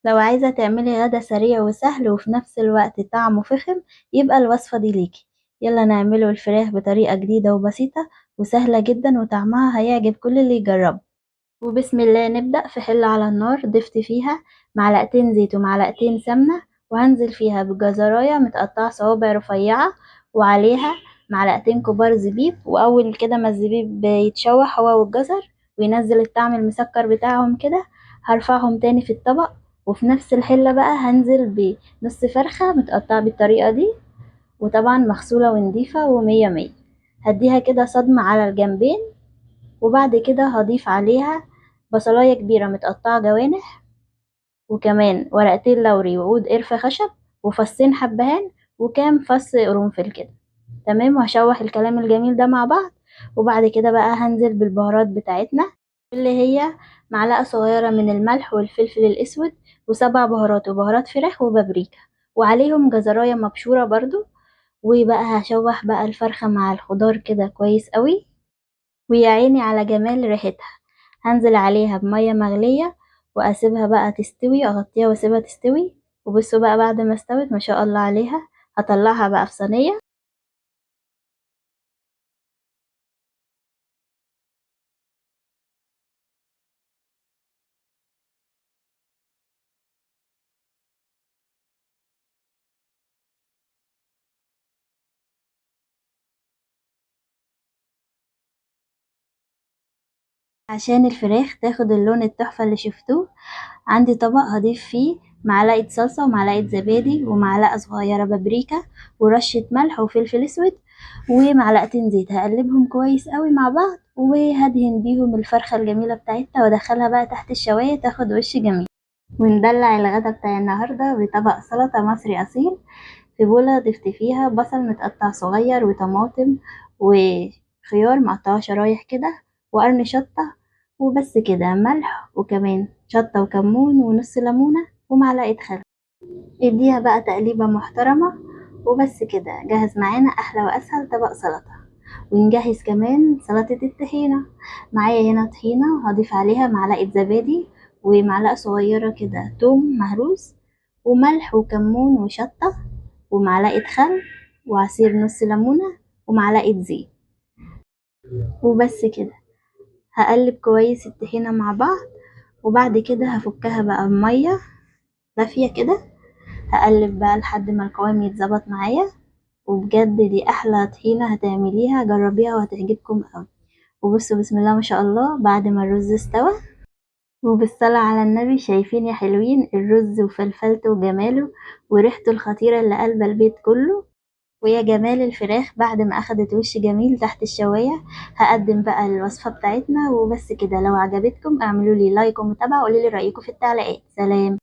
لو عايزة تعملي غدا سريع وسهل وفي نفس الوقت طعمه فخم يبقى الوصفة دي ليكي. يلا نعمله الفراخ بطريقة جديدة وبسيطة وسهلة جدا وطعمها هيعجب كل اللي يجربه. وبسم الله نبدأ. في حلة على النار ضفت فيها معلقتين زيت ومعلقتين سمنة، وهنزل فيها بجزراية متقطعة صوابع رفيعة، وعليها معلقتين كبار زبيب. وأول كده ما الزبيب يتشوح هو والجزر وينزل الطعم المسكر بتاعهم كده، هرفعهم تاني في الطبق. وفي نفس الحلة بقى هنزل بنص فرخة متقطعة بالطريقة دي، وطبعا مغسولة ونضيفة ومية مية. هديها كده صدمة على الجنبين، وبعد كده هضيف عليها بصلاية كبيرة متقطعة جوانح، وكمان ورقتين لوري وعود قرفة خشب وفصين حبهان وكام فص قرنفل كده. تمام، وهشوح الكلام الجميل ده مع بعض. وبعد كده بقى هنزل بالبهارات بتاعتنا، اللي هي معلقة صغيرة من الملح والفلفل الأسود وسبع بهارات وبهارات فراخ وبابريكا، وعليهم جزراية مبشورة برضو. وبقى هشوح بقى الفرخة مع الخضار كده كويس قوي، ويا عيني على جمال ريحتها. هنزل عليها بمية مغلية واسيبها بقى تستوي، اغطيها واسيبها تستوي. وبصوا بقى بعد ما استوت ما شاء الله عليها، هطلعها بقى في صينية. عشان الفراخ تاخد اللون التحفة اللي شفتوه، عندي طبق هضيف فيه معلقة صلصة ومعلقة زبادي ومعلقة صغيرة بابريكا ورشة ملح وفلفل اسود ومعلقتين زيت. هقلبهم كويس قوي مع بعض وهدهن بيهم الفرخة الجميلة بتاعتنا وادخلها بقى تحت الشواية تاخد وش جميل. وندلع الغدا بتاع النهاردة بطبق سلطة مصري أصيل. في بولة ضفت فيها بصل متقطع صغير وطماطم وخيار مقطعة شرايح كده وقرن شطة، وبس كده ملح وكمان شطة وكمون ونص ليمونة ومعلقة خل. اديها بقى تقليبة محترمة، وبس كده جهز معانا أحلى وأسهل طبق سلطة. ونجهز كمان سلطة الطحينة. معايا هنا طحينة هضيف عليها معلقة زبادي ومعلقة صغيرة كده توم مهروس وملح وكمون وشطة ومعلقة خل وعصير نص ليمونة ومعلقة زيت. وبس كده هقلب كويس الطحينة مع بعض، وبعد كده هفكها بقى بمية دافية كده. هقلب بقى لحد ما القوام يتظبط معايا. وبجد دي احلى طحينة هتعمليها، جربيها وهتعجبكم قوي. وبصوا بسم الله ما شاء الله بعد ما الرز استوى، وبالصلاة على النبي شايفين يا حلوين الرز وفلفلته وجماله وريحته الخطيرة اللي قلب البيت كله. ويا جمال الفراخ بعد ما اخدت وش جميل تحت الشواية. هقدم بقى الوصفة بتاعتنا وبس كده. لو عجبتكم اعملوا لي لايك ومتابعة وقولوا لي رأيكم في التعليقات. سلام.